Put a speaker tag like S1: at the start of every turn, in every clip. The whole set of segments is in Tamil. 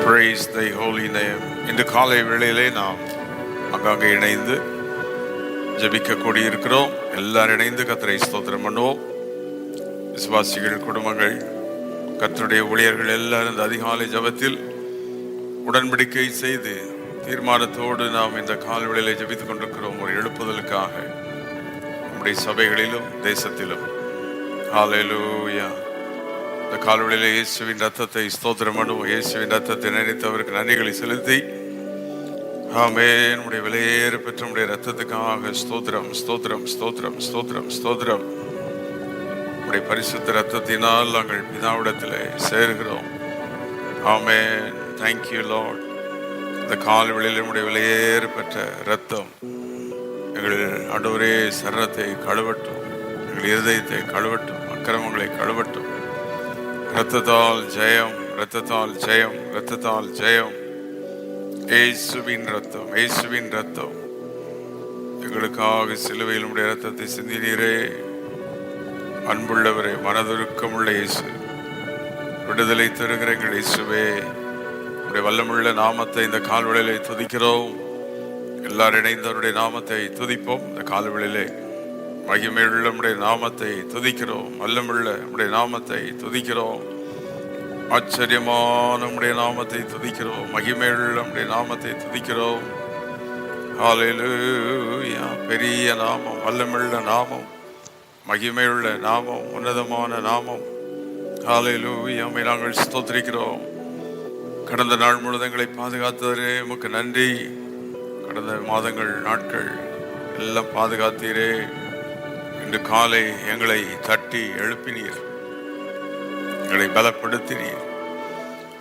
S1: Praise thy holy name. இந்த காலை வேளையிலே நாம் அங்கங்கே இணைந்து ஜெபிக்க கூடியிருக்கிறோம். எல்லாரும் இணைந்து கர்த்தரை ஸ்தோத்திரம் பண்ணுவோம். விசுவாசிகள், குடும்பங்கள், கர்த்தருடைய ஊழியர்கள் எல்லாரும் இந்த அதிகாலை ஜெபத்தில் உடன்படிக்கை செய்து தீர்மானத்தோடு நாம் இந்த காலை வேளையிலே ஜெபித்துக் கொண்டிருக்கிறோம். ஒரு எழுப்புதலுக்காக நம்முடைய சபைகளிலும் தேசத்திலும். ஹல்லேலூயா. இந்த கால்வெளியிலே இயேசுவின் ரத்தத்தை ஸ்தோத்திரம் பண்ணுவோம். இயேசுவின் ரத்தத்தை நினைத்தவருக்கு நன்றிகளை செலுத்தி ஆமென். நம்முடைய விலையேற பெற்ற நம்முடைய ரத்தத்துக்காக ஸ்தோத்திரம் ஸ்தோத்திரம் ஸ்தோத்திரம் ஸ்தோத்திரம் ஸ்தோத்திரம். நம்முடைய பரிசுத்த ரத்தத்தினால் நாங்கள் பிதாவிடத்தில் சேர்கிறோம். ஆமென். Thank you Lord. இந்த கால்வெளியில் நம்முடைய விலையேற பெற்ற ரத்தம் எங்கள் ஆண்டவரே சரீரத்தை கழுவட்டும், எங்கள் இருதயத்தை கழுவட்டும், அக்கிரமங்களை கழுவட்டும். இரத்தத்தால் ஜெயம், இரத்தத்தால் ஜெயம், இரத்தத்தால் ஜெயம். இயேசுவின் ரத்தம், இயேசுவின் ரத்தம். எங்களுக்காக சிலுவையில் உடைய ரத்தத்தை சிந்தினீரே. அன்புள்ளவரே, மனதுருக்கமுள்ள இயேசு, விடுதலை தருகிற எங்கள் இயேசுவே, உடைய வல்லமுள்ள நாமத்தை இந்த கால்வெளியிலே துதிக்கிறோம். எல்லாரும் இணைந்தவருடைய நாமத்தை துதிப்போம். இந்த கால்வெளியிலே மகிமையுள்ள நம்முடைய நாமத்தை துதிக்கிறோம். வல்லமுள்ள நம்முடைய நாமத்தை துதிக்கிறோம். ஆச்சரியமான நம்முடைய நாமத்தை துதிக்கிறோம். மகிமையுள்ள நம்முடைய நாமத்தை துதிக்கிறோம். ஹல்லேலூயா. பெரிய நாமம், வல்லமுள்ள நாமம், மகிமையுள்ள நாமம், உன்னதமான நாமம். ஹல்லேலூயா. நாங்கள் ஸ்தோத்திரிக்கிறோம். கடந்த நாள் முழுவதும் எங்களை பாதுகாத்தவரே உமக்கு நன்றி. கடந்த மாதங்கள், நாட்கள் எல்லாம் பாதுகாத்தீரே. இன்று காலை எங்களை தட்டி எழுப்பினீர், எங்களை பலப்படுத்தினீர்.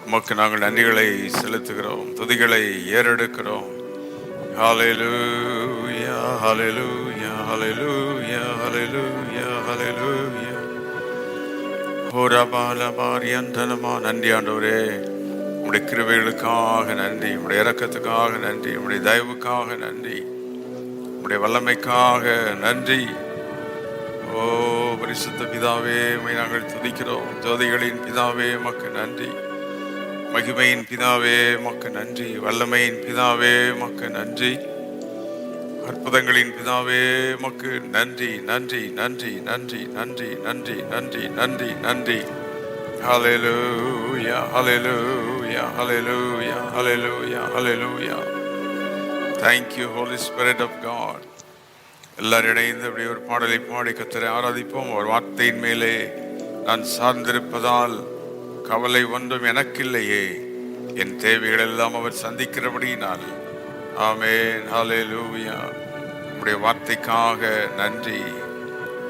S1: உமக்கு நாங்கள் நன்றிகளை செலுத்துகிறோம், துதிகளை ஏறெடுக்கிறோம். ஹல்லேலூயா, ஹல்லேலூயா, ஹல்லேலூயா, ஹல்லேலூயா, ஹல்லேலூயா. ஹோரபாலபாரியந்தனமா. நன்றி ஆண்டவரே, உம்முடைய கிருபைகளுக்காக நன்றி, உம்முடைய இரக்கத்துக்காக நன்றி, உம்முடைய தயவுக்காக நன்றி, உம்முடைய வல்லமைக்காக நன்றி. ஓ பரிசுத்த பிதாவே, உம்மை நாங்கள் துதிக்கிறோம். ஜோதிகளின் பிதாவே உமக்கு நன்றி, மகிமையின் பிதாவே உமக்கு நன்றி, வல்லமையின் பிதாவே உமக்கு நன்றி, அற்புதங்களின் பிதாவே உமக்கு நன்றி நன்றி நன்றி நன்றி நன்றி நன்றி நன்றி நன்றி நன்றி. ஹல்லேலூயா, ஹல்லேலூயா, ஹல்லேலூயா, ஹல்லேலூயா, ஹல்லேலூயா. Thank you Holy Spirit of God. எல்லாரும் இணைந்து அப்படி ஒரு பாடலை பாடி கர்த்தரை ஆராதிப்போம். ஒரு வார்த்தையின் மேலே நான் சார்ந்திருப்பதால் கவலை ஒன்றும் எனக்கில்லையே, என் தேவைகள் எல்லாம் அவர் சந்திக்கிறபடியினால். ஆமென். ஹல்லேலூயா. உம்முடைய வார்த்தைக்காக நன்றி.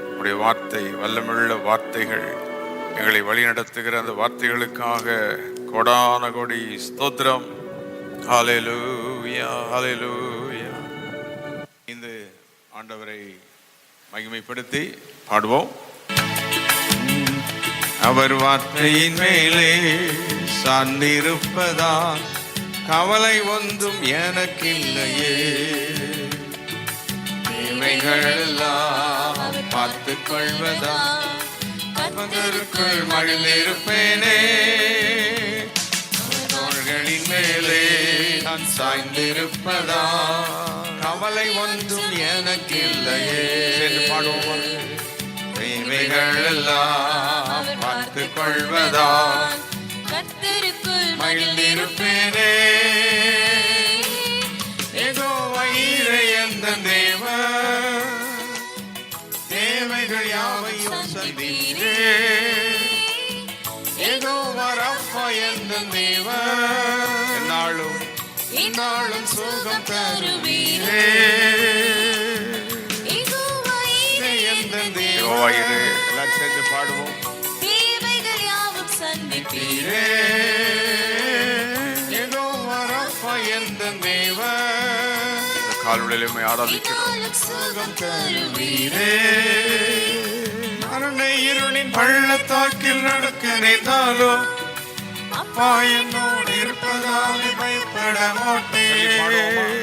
S1: உம்முடைய வார்த்தை, வல்லமுள்ள வார்த்தைகள், எங்களை வழிநடத்துகிற அந்த வார்த்தைகளுக்காக கோடான கோடி ஸ்தோத்திரம். ஹல்லேலூயா, ஹல்லேலூயா. இந்த ஆண்டவரை மகிமைப்படுத்தி பாடுவோம். அவர் வார்த்தையின் மேலே சார்ந்திருப்பதால் கவலை ஒன்றும் எனக்கில்லையே, தேவைகள் எல்லாம் பார்த்துக் கொள்வதால் கர்த்தருக்குள் மகிழ்ந்திருப்பேனே. அவர்களின் மேலே நான் சாய்ந்திருப்பதால் கவலை ஒன்றும் எனக்கில்லையே. பாடுவோம். தேவைகள் எல்லாம் பார்த்துக் கொள்வதால் கர்த்தருக்குள் மகிழ்ந்திருப்பேனே. யெகோவா ஈரே எந்தன் தேவன், தேவைகள் யாவையும் சந்திரே. யெகோவா ரப்பா எந்தன் தேவன், என்னாலும் இந்நாளும் சுகம் தருவீரே. யெகோவா ஈரே, எல்லாம் சேர்ந்து பாடுவோம். தேவைகள் யாவும் சந்திப்பீரே. யெகோவா ரப்பா எந்தன் தேவன், இந்த கால்வெளியிலே ஆராதிக்கிறோம். சுகம் தருவீரே. மரண இருளின் பள்ளத்தாக்கில் நடக்க நினைத்தாலோ அப்பா என்னோடு இருப்பதால் பயப்பட மாட்டேன்.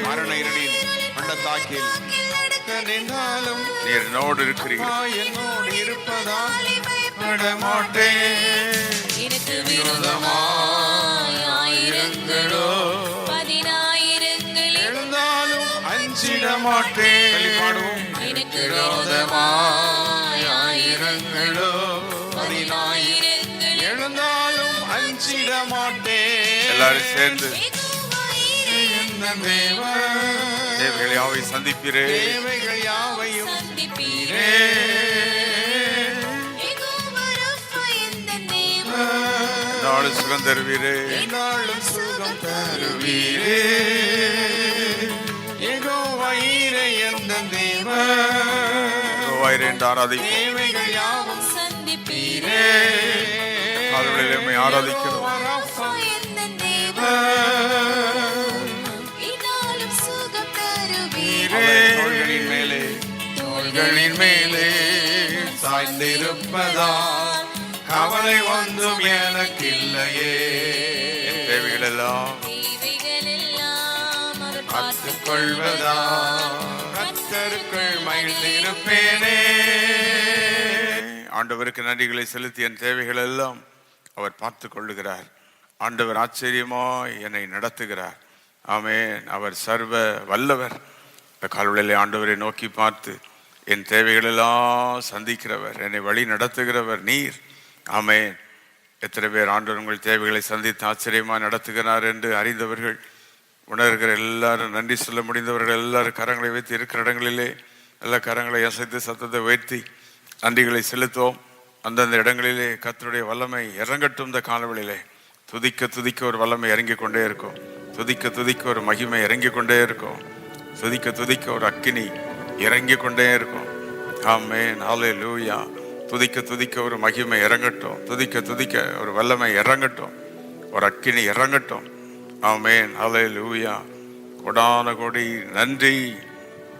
S1: மரண இருளின் பள்ளத்தாக்கில் நடக்க நின்றாலும் நீர் என்னோடு இருக்கிறீர்கள். என்னோடு இருப்பதால் பயப்பட மாட்டேன். எனக்கு விரோதமாய் ஆயிரங்கள் மாட்டேன். பாடுவோம்.
S2: எனக்கு விரோதமாய் ஆயிரங்களோ
S1: எழுந்தாலும் அஞ்சிட மாட்டேன். எல்லாரும் சேர்ந்து தேவைகள் யாவை சந்திப்பீரே, தேவைகள் யாவையும் சந்திப்பீரே. நாளும் சுகம் தருவீரே, நாளும் சுகம் தருவீரே. யெகோவாயிரே எந்த தேவன், யெகோவாயிரே என்று ஆராதிப்போம். தேவைகள் யாவும் சந்திப்பீரே. காலையிலே உம்மை ஆராதிக்கிறோம். தோள்களின் மேலே, தோள்களின் மேலே சாய்ந்திருப்பதா கவலை ஒன்றும் எனக்கு இல்லையே. தேவைகள் எல்லாம் பார்த்துக் கொள்வதா கர்த்தருக்குள் மகிழ்ந்திருப்பேனே. ஆண்டவருக்கு நன்றிகளை செலுத்தி என் தேவைகள் எல்லாம் அவர் பார்த்து கொள்ளுகிறார். ஆண்டவர் ஆச்சரியமாய் என்னை நடத்துகிறார். ஆமென். அவர் சர்வ வல்லவர். இந்த கால்வழியிலே ஆண்டவரை நோக்கி பார்த்து என் தேவைகளெல்லாம் சந்திக்கிறவர், என்னை வழி நடத்துகிறவர் நீர். ஆமென். எத்தனை பேர் ஆண்டவர் உங்கள் தேவைகளை சந்தித்து ஆச்சரியமாக நடத்துகிறார் என்று அறிந்தவர்கள், உணர்கிற எல்லாரும், நன்றி சொல்ல முடிந்தவர்கள் எல்லாரும் கரங்களை வைத்து இருக்கிற இடங்களிலே எல்லா கரங்களை அசைத்து சத்தத்தை உயர்த்தி நன்றிகளை செலுத்துவோம். அந்தந்த இடங்களிலே கர்த்தருடைய வல்லமை இறங்கட்டும். இந்த காலவெளியிலே துதிக்க துதிக்க ஒரு வல்லமை இறங்கி கொண்டே இருக்கும். துதிக்க துதிக்க ஒரு மகிமை இறங்கி கொண்டே இருக்கும். துதிக்க துதிக்க ஒரு அக்கினி இறங்கி கொண்டே இருக்கும். ஆமென். ஹல்லேலூயா. துதிக்க துதிக்க ஒரு மகிமை இறங்கட்டும். துதிக்க துதிக்க ஒரு வல்லமை இறங்கட்டும். ஒரு அக்கினி இறங்கட்டும். ஆமென். ஹல்லேலூயா. கொடான கோடி நன்றி.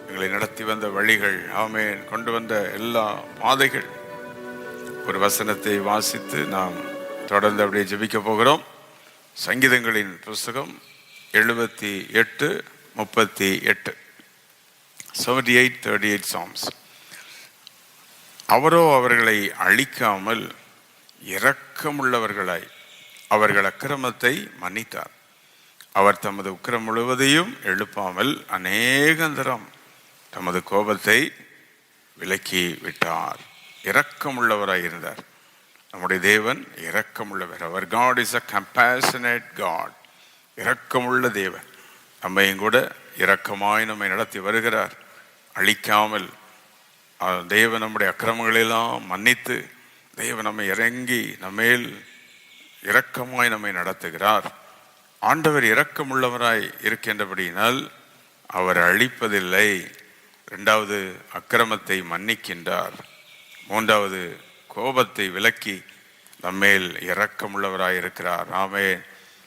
S1: எங்களை நடத்தி வந்த வழிகள், ஆமென், கொண்டு வந்த எல்லா பாதைகள். ஒரு வசனத்தை வாசித்து நாம் தொடர்ந்து அப்படியே ஜெபிக்க போகிறோம். சங்கீதங்களின் புஸ்தகம் 78:38. 78:38 Psalms. அவரோ அவர்களை அழிக்காமல் இரக்கமுள்ளவர்களாய் அவர்கள் அக்கிரமத்தை மன்னித்தார். அவர் தமது உக்கிரம் முழுவதையும் எழுப்பாமல் அநேகந்தரம் தமது கோபத்தை விலக்கி விட்டார். இரக்கமுள்ளவராய் இருந்தார். நம்முடைய தேவன் இரக்கமுள்ளவர். அவர் God is a compassionate God. இரக்கமுள்ள தேவன். நம்மையும் கூட இரக்கமாய் நம்மை நடத்தி வருகிறார். அழிக்காமல் தேவன் நம்முடைய அக்கிரமங்களெல்லாம் மன்னித்து தேவன் நம்மை இறங்கி நம்மேல் இரக்கமாய் நம்மை நடத்துகிறார். ஆண்டவர் இரக்கமுள்ளவராய் இருக்கின்றபடியினால் அவர் அழிப்பதில்லை. இரண்டாவது, அக்கிரமத்தை மன்னிக்கின்றார். மூன்றாவது, கோபத்தை விலக்கி நம்மேல் இரக்கமுள்ளவராய் இருக்கிறார். ஆமென்.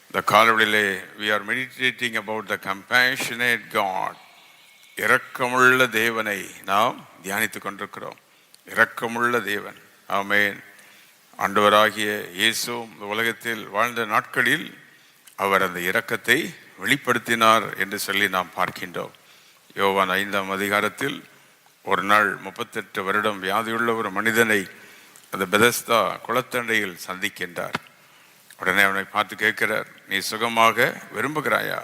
S1: இந்த காலவெளியிலே we are meditating about the compassionate God. இரக்கமுள்ள தேவனை நாம் தியானித்துக் கொண்டிருக்கிறோம். இரக்கமுள்ள தேவன். ஆமென். ஆண்டவராகிய இயேசு இந்த உலகத்தில் வாழ்ந்த நாட்களில் அவர் அந்த இரக்கத்தை வெளிப்படுத்தினார் என்று சொல்லி நாம் பார்க்கின்றோம். யோவான் 5ஆம் அதிகாரத்தில் ஒரு நாள் 38 வருடம் வியாதியுள்ள ஒரு மனிதனை அந்த பெதஸ்தா குளத்தண்டையில் சந்திக்கின்றார். உடனே அவனை பார்த்து கேட்கிறார், நீ சுகமாக விரும்புகிறாயா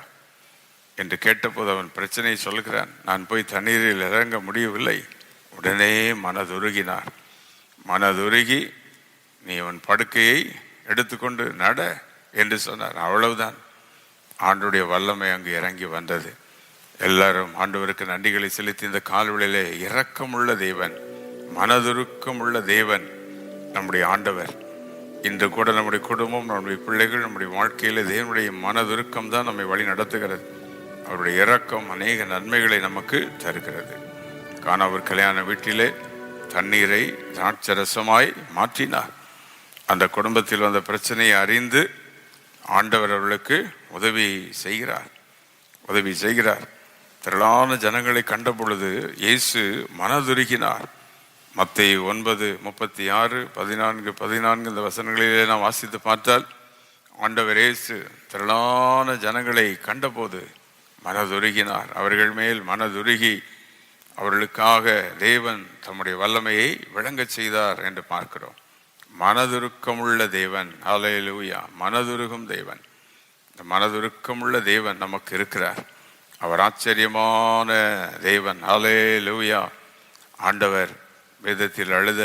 S1: என்று கேட்டபோது அவன் பிரச்சனையை சொல்கிறான். நான் போய் தண்ணீரில் இறங்க முடியவில்லை. உடனே மனதுருகினார். மனதுருகி நீ அவன் படுக்கையை எடுத்துக்கொண்டு நட என்று சொன்னார். அவ்வளவுதான். ஆண்டவருடைய வல்லமை அங்கு இறங்கி வந்தது. எல்லாரும் ஆண்டவருக்கு நன்றிகளை செலுத்தி இந்த கால்வெளியிலே இரக்கமுள்ள தேவன், மனதுருக்கமுள்ள தேவன் நம்முடைய ஆண்டவர். இன்று கூட நம்முடைய குடும்பம், நம்முடைய பிள்ளைகள், நம்முடைய வாழ்க்கையிலே தேவனுடைய மனதுருக்கம் தான் நம்மை வழி நடத்துகிறது. அவருடைய இரக்கம் அநேக நன்மைகளை நமக்கு தருகிறது. கானாவூர் கல்யாண வீட்டிலே தண்ணீரை திராட்சரசமாய் மாற்றினார். அந்த குடும்பத்தில் வந்த பிரச்சனையை அறிந்து ஆண்டவர் அவர்களுக்கு உதவி செய்கிறார். திரளான ஜனங்களை கண்ட பொழுது இயேசு மனதுருகினார். மத்தேயு 9:36, 14 இந்த வசனங்களிலே நாம் வாசித்து பார்த்தால் ஆண்டவர் இயேசு திரளான ஜனங்களை கண்டபோது மனதுருகினார். அவர்கள் மேல் மனதுருகி அவர்களுக்காக தேவன் தம்முடைய வல்லமையை விளங்கச் செய்தார் என்று பார்க்கிறோம். மனதுருக்கமுள்ள தேவன். ஹல்லேலூயா. மனதுருகும் தேவன். இந்த மனதுருக்கமுள்ள தேவன் நமக்கு இருக்கிறார். அவர் ஆச்சரியமான தேவன். ஹல்லேலூயா. ஆண்டவர் வேதத்தில் அழுத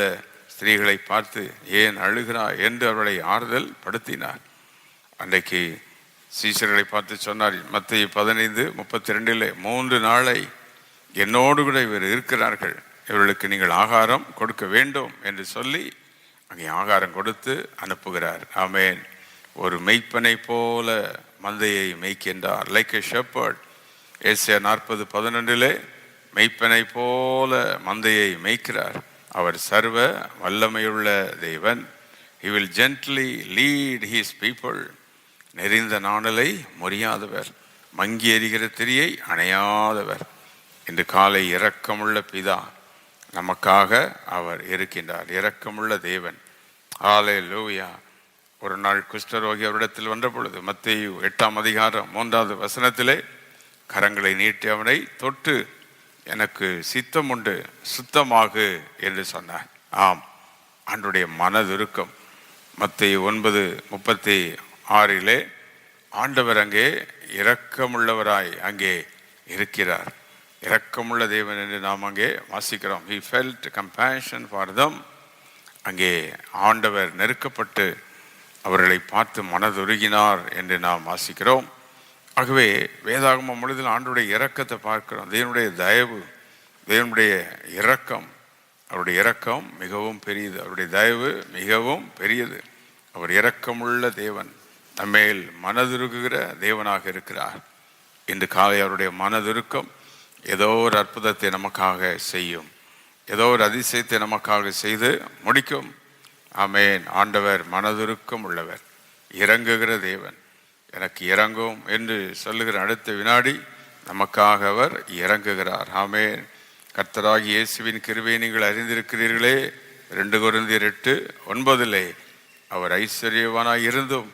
S1: ஸ்திரீகளை பார்த்து ஏன் அழுகிறாய் என்று அவர்களை ஆறுதல் படுத்தினார். அன்றைக்கு சீஷர்களை பார்த்து சொன்னார், மத்தேயு 15:32, 3 நாளை என்னோடு கூட இவர் இருக்கிறார்கள், இவர்களுக்கு நீங்கள் ஆகாரம் கொடுக்க வேண்டும் என்று சொல்லி அங்கே ஆகாரம் கொடுத்து அனுப்புகிறார். ஆமேன். ஒரு மெய்ப்பனை போல மந்தையை மேய்க்கின்றார். Like a shepherd. ஏசாயா 40:11 மெய்ப்பனை போல மந்தையை மேய்க்கிறார். அவர் சர்வ வல்லமையுள்ள தேவன். He will gently lead his people. நெறிந்த நாணலை முறியாதவர், மங்கி எரிகிற திரியை அணையாதவர். இன்று காலை இரக்கமுள்ள பிதா நமக்காக அவர் இருக்கின்றார். இரக்கமுள்ள தேவன். ஹல்லேலூயா. ஒரு நாள் குஷ்டரோகி அவரிடத்தில் வந்த பொழுது மத்தேயு 8:3 கரங்களை நீட்டி அவனை தொட்டு எனக்கு சித்தம் உண்டு, சுத்தமாகு என்று சொன்னார். ஆம், ஆண்டுடைய மனதுருக்கம். மத்தேயு 9:36 ஆண்டவர் அங்கே இரக்கமுள்ளவராய் அங்கே இருக்கிறார். இரக்கமுள்ள தேவன் என்று நாம் அங்கே வாசிக்கிறோம். He felt compassion for them. அங்கே ஆண்டவர் நெருக்கப்பட்டு அவர்களை பார்த்து மனதுருகினார் என்று நாம் வாசிக்கிறோம். ஆகவே வேதாகமம் முழுவதில் ஆண்டவருடைய இரக்கத்தை பார்க்கிறோம். தேவனுடைய தயவு, தேவனுடைய இரக்கம். அவருடைய இரக்கம் மிகவும் பெரியது, அவருடைய தயவு மிகவும் பெரியது. அவர் இரக்கமுள்ள தேவன், நம்மேல் மனதுருகுகிற தேவனாக இருக்கிறார். இன்று காலை அவருடைய மனதுருக்கம் ஏதோ ஒரு அற்புதத்தை நமக்காக செய்யும், ஏதோ ஒரு அதிசயத்தை நமக்காக செய்து முடிக்கும். ஆமேன். ஆண்டவர் மனதுருக்கம் உள்ளவர், இறங்குகிற தேவன். எனக்கு இறங்கும் என்று சொல்லுகிற அடுத்த வினாடி நமக்காக அவர் இறங்குகிறார். ஆமேன். கர்த்தராகிய இயேசுவின் கிருபையை நீங்கள் அறிந்திருக்கிறீர்களே. 2 கொரிந்தியர் 8:9 அவர் ஐஸ்வர்யவானாய் இருந்தும்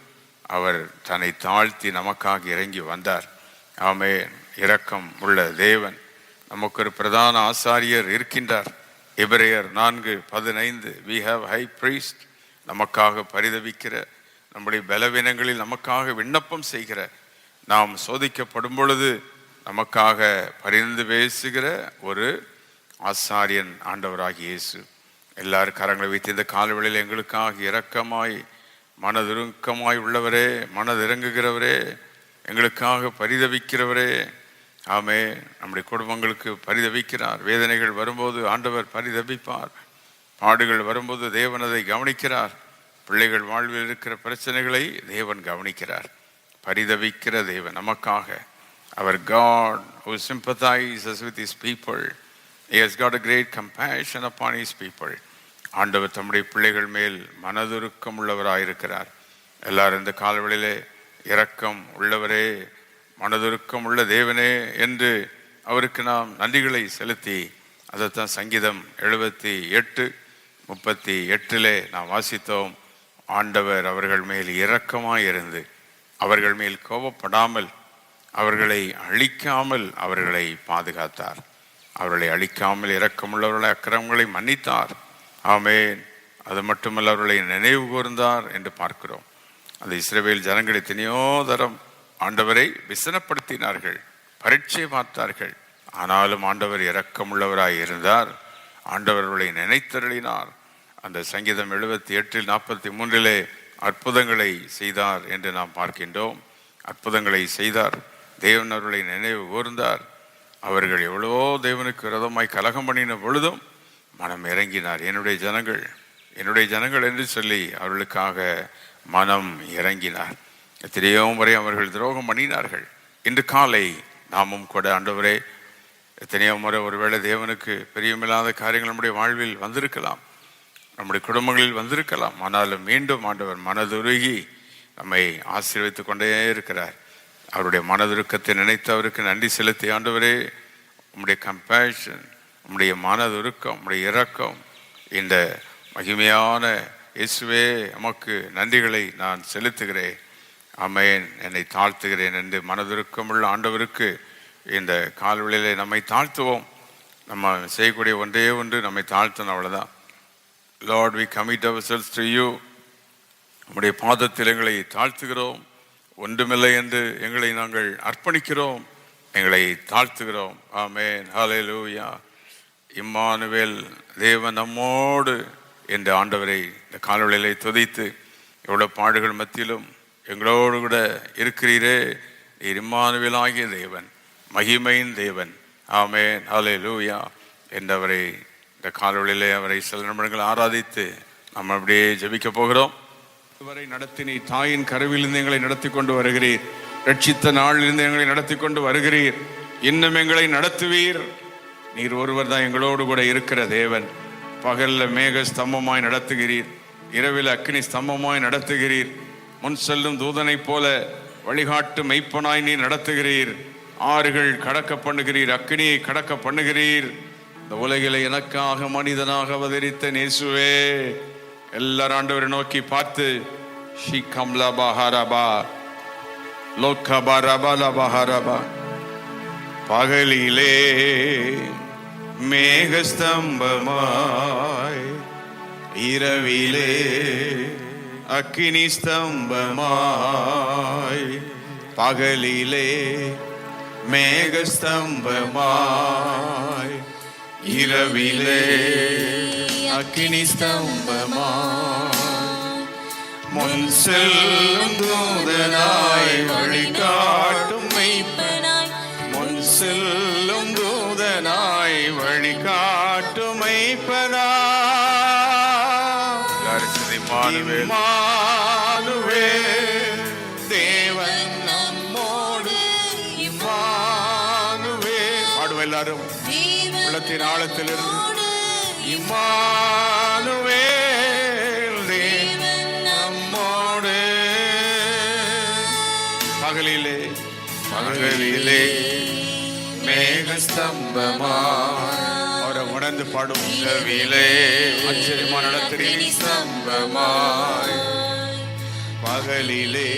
S1: அவர் தன்னை தாழ்த்தி நமக்காக இறங்கி வந்தார். ஆமேன். இரக்கம் உள்ள தேவன். நமக்கு ஒரு பிரதான ஆசாரியர் இருக்கின்றார். எபிரேயர் 4:15 we have high priest. நமக்காக பரிதபிக்கிற, நம்முடைய பலவீனங்களில் நமக்காக விண்ணப்பம் செய்கிற, நாம் சோதிக்கப்படும் பொழுது நமக்காக பரிந்து பேசுகிற ஒரு ஆசாரியன் ஆண்டவராகிய இயேசு. எல்லாரும் கரங்களை வைத்து இந்த காலவெளியில் எங்களுக்காக இரக்கமாய் மனதுருக்கமாய் உள்ளவரே, மனதிறங்குகிறவரே, எங்களுக்காக பரிதவிக்கிறவரே. ஆமே. நம்முடைய குடும்பங்களுக்கு பரிதவிக்கிறார். வேதனைகள் வரும்போது ஆண்டவர் பரிதபிப்பார். பாடுகள் வரும்போது தேவன் அதை கவனிக்கிறார். பிள்ளைகள் வாழ்வில் இருக்கிற பிரச்சனைகளை தேவன் கவனிக்கிறார். பரிதவிக்கிற தேவன் நமக்காக. அவர் God who sympathizes with his people. He has got a great compassion upon his people. ஆண்டவர் தம்முடைய பிள்ளைகள் மேல் மனதுருக்கம் உள்ளவராயிருக்கிறார். எல்லாரும் இந்த காலவெளியிலே இரக்கம் உள்ளவரே, மனதுருக்கம் உள்ள தேவனே என்று அவருக்கு நாம் நன்றிகளை செலுத்தி, அதைத்தான் சங்கீதம் 78:38 நாம் வாசித்தோம். ஆண்டவர் அவர்கள் மேல் இரக்கமாய் இருந்து அவர்கள் மேல் கோபப்படாமல் அவர்களை அழிக்காமல் அவர்களை பாதுகாத்தார். அவர்களை அழிக்காமல் இரக்கமுள்ளவர்களை அக்கிரமங்களை மன்னித்தார். ஆமேன். அது மட்டுமல்ல, அவர்களை நினைவு கூர்ந்தார் என்று பார்க்கிறோம். அந்த இஸ்ரவேல் ஜனங்கள் எத்தனையோ தரம் ஆண்டவரை விசனப்படுத்தினார்கள், பரீட்சை பார்த்தார்கள். ஆனாலும் ஆண்டவர் இரக்கமுள்ளவராய் இருந்தார். ஆண்டவர்களை நினைத்தருளினார். அந்த சங்கீதம் 78:43 அற்புதங்களை செய்தார் என்று நாம் பார்க்கின்றோம். அற்புதங்களை செய்தார். தேவன் அவர்களை நினைவு கூர்ந்தார். அவர்கள் எவ்வளவோ தேவனுக்கு விரோதமாய் கலகம் பண்ணின பொழுதும் மனம் இறங்கினார். என்னுடைய ஜனங்கள் என்று சொல்லி அவர்களுக்காக மனம் இறங்கினார். எத்தனையோ முறை அவர்கள் துரோகம் பண்ணினார்கள். இன்று காலை நாமும் கூட ஆண்டவரே, எத்தனையோ முறை ஒருவேளை தேவனுக்கு பிரியமில்லாத காரியங்கள் நம்முடைய வாழ்வில் வந்திருக்கலாம், நம்முடைய குடும்பங்களில் வந்திருக்கலாம். ஆனாலும் மீண்டும் ஆண்டவர் மனதுருகி நம்மை ஆசீர்வதித்துக் கொண்டே இருக்கிறார். அவருடைய மனதுருக்கத்தை நினைத்து அவருக்கு நன்றி செலுத்தி, ஆண்டவரே உம்முடைய கம்பேஷன், உம்முடைய மனதுருக்கம், உம்முடைய இரக்கம், இந்த மகிமையான இயேசுவே உமக்கு நன்றிகளை நான் செலுத்துகிறேன். ஆமென். என்னை தாழ்த்துகிறேன் என்று மனதுருக்கமுள்ள ஆண்டவருக்கு இந்த கால்வெளியிலே நம்மை தாழ்த்துவோம். நம்ம செய்யக்கூடிய ஒன்றே ஒன்று, நம்மை தாழ்த்தணும், அவ்வளோதான். Lord, we commit ourselves to you. உம்முடைய பாதத்தில் எங்களை தாழ்த்துகிறோம். ஒன்றுமில்லை என்று எங்களை நாங்கள் அர்ப்பணிக்கிறோம். எங்களை தாழ்த்துகிறோம். ஆமென். ஹல்லேலூயா. இம்மானுவேல், தேவன் நம்மோடு என்ற ஆண்டவரை இந்த காலவெளியிலே துதித்து, எவ்வளவு பாடுகள் மத்தியிலும் எங்களோடு கூட இருக்கிறீரே, நீர் இம்மானுவேல் ஆகிய தேவன், மகிமையின் தேவன். ஆமென். ஹல்லேலூயா என்றவரை இந்த காலவெளியிலே அவரை சில நிமிடங்கள் ஆராதித்து நம்ம அப்படியே ஜெபிக்க போகிறோம். இதுவரை நடத்தி நீ தாயின் கருவிலிருந்து எங்களை நடத்தி கொண்டு வருகிறீர். ரட்சித்த நாளிலிருந்து எங்களை நடத்தி கொண்டு வருகிறீர். இன்னும் எங்களை நடத்துவீர். நீர் ஒருவர் தான் எங்களோடு கூட இருக்கிற தேவன். பகல்ல மேக ஸ்தம்பமாய் நடத்துகிறீர், இரவில் அக்கினி ஸ்தம்பமாய் நடத்துகிறீர். முன் செல்லும் தூதனை போல வழிகாட்டு மெய்ப்பனாய் நீர் நடத்துகிறீர். ஆறுகள் கடக்க பண்ணுகிறீர், அக்கினியை கடக்க பண்ணுகிறீர். இந்த உலகில எனக்காக மனிதனாக அவதரித்த நேசுவே, எல்லாரும் ஆண்டவரை நோக்கி பார்த்து ஷிகம்லா பஹாரபா லோக்கபா ரபா பஹாரபா. பகலிலே மேகஸ்தம்பமாய், இரவிலே அக்கினி ஸ்தம்பமாய். பகலிலே மேகஸ்தம்பமாய், இரவிலே அக்கினி ஸ்தம்பமாய். முன் செல்லும் தூதனாய் வழிகாட்டும் மெய்ப்பனாய், முன் செல்லும் தூதனாய் வழிகாட்டும் மெய்ப்பனாய். இம்மானுவேல், தேவன் நம்மோடு. இம்மானுவேல் பாடுவோம் எல்லாரும் உள்ளத்தின் ஆழத்திலிருந்து. இம்மானுவேல், தேவன் நம்மோடு. பகலிலே பகலிலே மேகஸ்தம்பமாய், அவரை உணர்ந்து பாடும். இரவிலே ஆச்சரியமா நடத்துகிறீர் ஸ்தம்பமாய். பகலிலே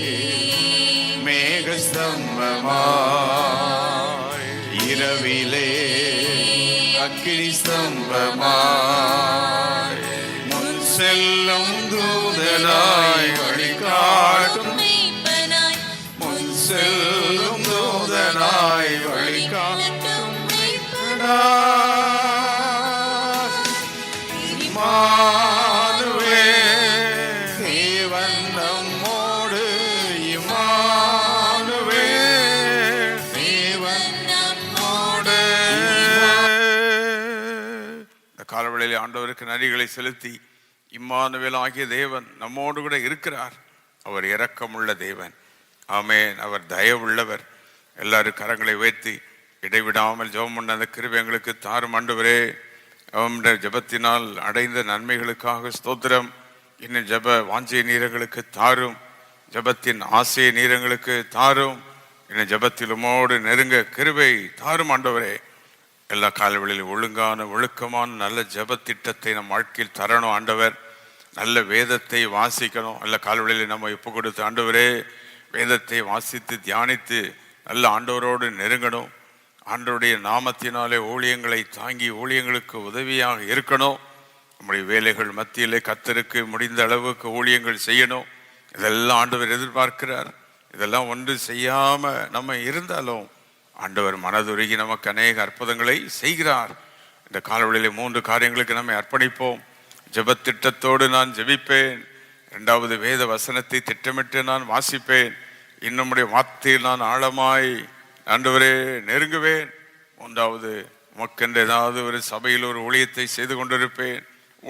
S1: மேகஸ்தம்பமாய், இரவிலே அக்கினி ஸ்தம்பமாய். முன் செல்லும் தூதனாய் வழிகாட்டும் மெய்ப்பனாய், முன் செல்லும் தூதனாய் வழிகாட்டும் மெய்ப்பனாய். இம்மானுவேல், தேவன் நம்மோடு. இம்மானுவேல், தேவன் நம்மோடு. இந்த காலவெளியிலே ஆண்டவருக்கு நன்றிகளை செலுத்தி, இம்மானுவேல் ஆகிய தேவன் நம்மோடு கூட இருக்கிறார். அவர் இரக்கமுள்ள தேவன். ஆமென். அவர் தயவுள்ளவர். எல்லாரும் கரங்களை உயர்த்தி இடைவிடாமல் ஜெபம் பண்ண அந்த கிருபை எங்களுக்கு தாரும் ஆண்டவரே. அவனுடைய ஜெபத்தினால் அடைந்த நன்மைகளுக்காக ஸ்தோத்திரம். இன்னும் ஜெப வாஞ்சிய நீரங்களுக்கு தாரும், ஜெபத்தின் ஆசைய நீரங்களுக்கு தாரும். இன்னும் ஜெபத்தில் உமோடு நெருங்க கிருபை தாரும் ஆண்டவரே. எல்லா காலவெளியிலும் ஒழுங்கான ஒழுக்கமான நல்ல ஜெப திட்டத்தை நம் வாழ்க்கையில் தரணும் ஆண்டவர். நல்ல வேதத்தை வாசிக்கணும். எல்லா காலவெளியிலும் நம்ம ஒப்பு கொடுத்து ஆண்டவரே, வேதத்தை வாசித்து தியானித்து நல்ல ஆண்டவரோடு நெருங்கணும். ஆண்டவருடைய நாமத்தினாலே ஊழியங்களை தாங்கி ஊழியங்களுக்கு உதவியாக இருக்கணும். நம்முடைய வேலைகள் மத்தியிலே கர்த்தருக்கு முடிந்த அளவுக்கு ஊழியங்கள் செய்யணும். இதெல்லாம் ஆண்டவர் எதிர்பார்க்கிறார். இதெல்லாம் ஒன்று செய்யாம நம்ம இருந்தாலும் ஆண்டவர் மனதுருகி நமக்கு அநேக அற்புதங்களை செய்கிறார். இந்த காலவெளியிலே 3 காரியங்களுக்கு நம்மை அர்ப்பணிப்போம். ஜெபத்திட்டத்தோடு நான் ஜெபிப்பேன். 2வது வேத வசனத்தை திட்டமிட்டு நான் வாசிப்பேன். இன்னும் வார்த்தையில் நான் ஆழமாய் ஆண்டவரே நெருங்குவேன். 3வது உமக்கென்று ஏதாவது ஒரு சபையில் ஒரு ஊழியத்தை செய்து கொண்டிருப்பேன்.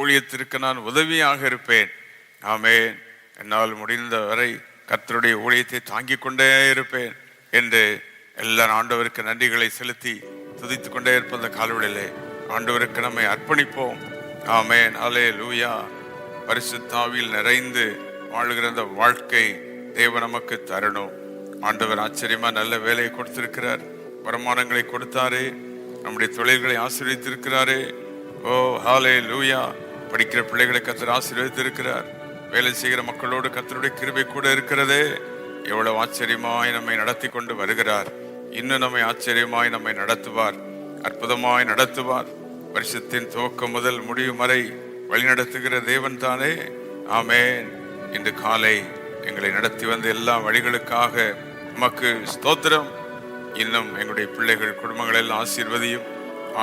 S1: ஊழியத்திற்கு நான் உதவியாக இருப்பேன். ஆமென். என்னால் முடிந்த வரை கர்த்தருடைய ஊழியத்தை தாங்கிக் கொண்டே இருப்பேன் என்று எல்லா ஆண்டவருக்கு நன்றிகளை செலுத்தி துதித்துக் கொண்டே இருப்ப அந்த காலவெளியிலே ஆண்டவருக்கு நம்மை அர்ப்பணிப்போம். ஆமென். அல்லேலூயா. பரிசுத்தாவியில் நிறைந்து வாழுகிற அந்த வாழ்க்கை தேவன் நமக்கு தரணும். ஆண்டவர் ஆச்சரியமா நல்ல வேலையை கொடுத்திருக்கிறார். வருமானங்களை கொடுத்தாரே, நம்முடைய தொழில்களை ஆசீர்வதித்திருக்கிறாரே. ஓ ஹல்லேலூயா. படிக்கிற பிள்ளைகளை கர்த்தர் ஆசீர்வதித்திருக்கிறார். வேலை செய்கிற மக்களோடு கர்த்தருடைய கிருபை கூட இருக்கிறதே. எவ்வளவு ஆச்சரியமாய் நம்மை நடத்தி கொண்டு வருகிறார். இன்னும் நம்மை ஆச்சரியமாய் நம்மை நடத்துவார், அற்புதமாய் நடத்துவார். வருஷத்தின் துவக்கம் முதல் முடியும் வரை வழிநடத்துகிற தேவன் தானே. ஆமென். இன்று காலை எங்களை நடத்தி வந்த எல்லா வழிகளுக்காக உமக்கு ஸ்தோத்திரம். இன்னும் எங்களுடைய பிள்ளைகள் குடும்பங்கள் எல்லாம் ஆசீர்வதியும்.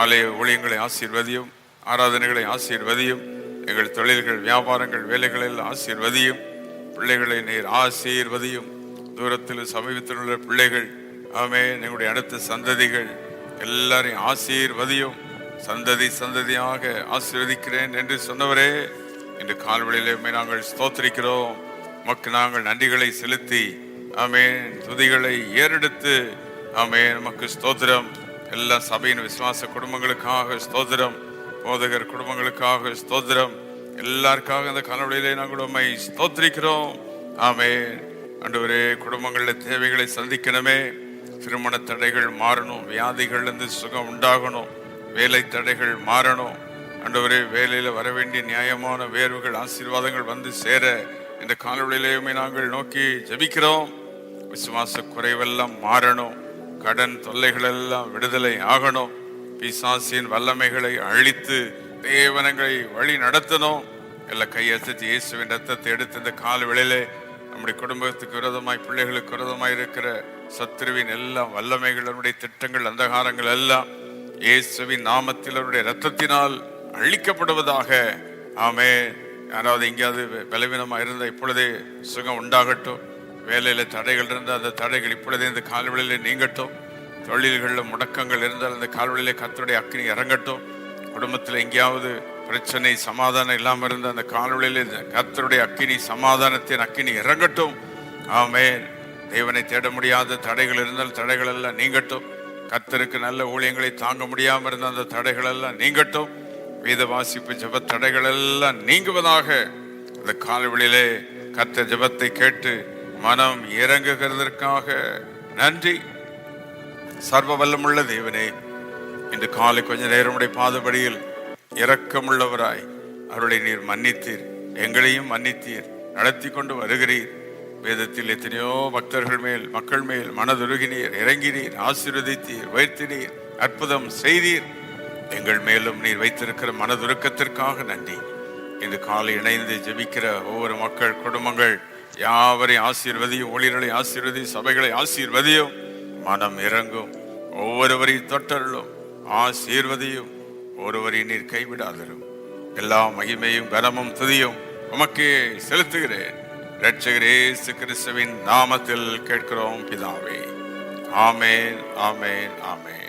S1: ஆலய ஊழியங்களை ஆசீர்வதியும். ஆராதனைகளை ஆசீர்வதியும். எங்கள் தொழில்கள், வியாபாரங்கள், வேலைகள் எல்லாம் ஆசீர்வதியும். பிள்ளைகளை நீர் ஆசீர்வதியும். தூரத்தில் சமீபத்தில் உள்ள பிள்ளைகள், ஆமென், எங்களுடைய அடுத்த சந்ததிகள் எல்லாரையும் ஆசீர்வதியும். சந்ததி சந்ததியாக ஆசீர்வதிக்கிறேன் என்று சொன்னவரே, இன்று கால்வழியிலே நாங்கள் ஸ்தோத்திரிக்கிறோம். உமக்கு நாங்கள் நன்றிகளை செலுத்தி, ஆமென், துதிகளை ஏறெடுத்து, ஆமென், நமக்கு ஸ்தோத்திரம். எல்லா சபையின் விசுவாச குடும்பங்களுக்காக ஸ்தோத்திரம். போதகர் குடும்பங்களுக்காக ஸ்தோத்திரம். எல்லாருக்காக இந்த காலவழியிலே நாங்கள் உம்மை ஸ்தோத்திரிக்கிறோம். ஆமென். ஆண்டவரே, குடும்பங்களில் தேவைகளை சந்திக்கணுமே. திருமண தடைகள் மாறணும். வியாதிகள் இருந்து சுகம் உண்டாகணும். வேலை தடைகள் மாறணும். ஆண்டவரே, வேலையில் வர வேண்டிய நியாயமான வேர்வுகள், ஆசீர்வாதங்கள் வந்து சேர இந்த காலவழியிலேயுமே நாங்கள் நோக்கி ஜெபிக்கிறோம். விசுவாச குறைவெல்லாம் மாறணும். கடன் தொல்லைகள் எல்லாம் விடுதலை ஆகணும். பிசாசின் வல்லமைகளை அழித்து தேவனங்களை வழி நடத்தணும். எல்லாம் கையசைத்து இயேசுவின் ரத்தத்தை எடுத்து இந்த காலவெளியிலே நம்முடைய குடும்பத்துக்கு விரோதமாய், பிள்ளைகளுக்கு விரோதமாய் இருக்கிற சத்துருவின் எல்லாம் வல்லமைகள், அவருடைய திட்டங்கள், அந்தகாரங்கள் எல்லாம் இயேசுவின் நாமத்தில் அவருடைய ரத்தத்தினால் அழிக்கப்படுவதாக. ஆமென். யாராவது எங்கேயாவது பலவீனமாக இருந்தால் இப்பொழுதே சுகம் உண்டாகட்டும். வேலையில தடைகள் இருந்தால் அந்த தடைகள் இப்பொழுதே இந்த கால்வெளியிலே நீங்கட்டும். தொழில்களில் முடக்கங்கள் இருந்தால் அந்த கால்வெளியிலே கர்த்தருடைய அக்கினி இறங்கட்டும். குடும்பத்தில் எங்கேயாவது பிரச்சனை, சமாதானம் இல்லாமல் இருந்த அந்த கால்வெளியிலே கர்த்தருடைய அக்கினி, சமாதானத்தின் அக்கினி இறங்கட்டும். ஆமென். தேவனை தேட முடியாத தடைகள் இருந்தால் தடைகள் எல்லாம் நீங்கட்டும். கர்த்தருக்கு நல்ல ஊழியங்களை தாங்க முடியாமல் இருந்த அந்த தடைகள் எல்லாம் நீங்கட்டும். வேத வாசிப்பு ஜெப தடைகள் எல்லாம் நீங்குவதாக. அந்த கால்வெளியிலே கர்த்தர் ஜெபத்தை கேட்டு மனம் இறங்குகிறதற்காக நன்றி. சர்வ வல்லமுள்ள தேவனே, இன்று காலை கொஞ்ச நேரம் உடைய பாதபடியில் இரக்கமுள்ளவராய் அவர்களை நீர் மன்னித்தீர். எங்களையும் மன்னித்தீர். நடத்தி கொண்டு வருகிறீர். வேதத்தில் எத்தனையோ பக்தர்கள் மேல், மக்கள் மேல் மனதுருகினீர், இறங்கினீர், ஆசீர்வதித்தீர், உயர்த்தினீர், அற்புதம் செய்தீர். எங்கள் மேலும் நீர் வைத்திருக்கிற மனதுருக்கத்திற்காக நன்றி. இந்த காலை இணைந்து ஜெபிக்கிற ஒவ்வொரு மக்கள், குடும்பங்கள் யாவரையும் ஆசீர்வதியும். ஊழியர்களை ஆசீர்வதியும். சபைகளை ஆசீர்வதியும். மனம் இறங்கும். ஒவ்வொருவரையும் தொட்டருளும், ஆசீர்வதியும். ஒருவரையும் நீர் கைவிடாதரும். எல்லா மகிமையும் கனமும் துதியும் உமக்கே செலுத்துகிறேன். இரட்சகர் இயேசு கிறிஸ்துவின் நாமத்தில் கேட்கிறோம் பிதாவே. ஆமென், ஆமென், ஆமென்.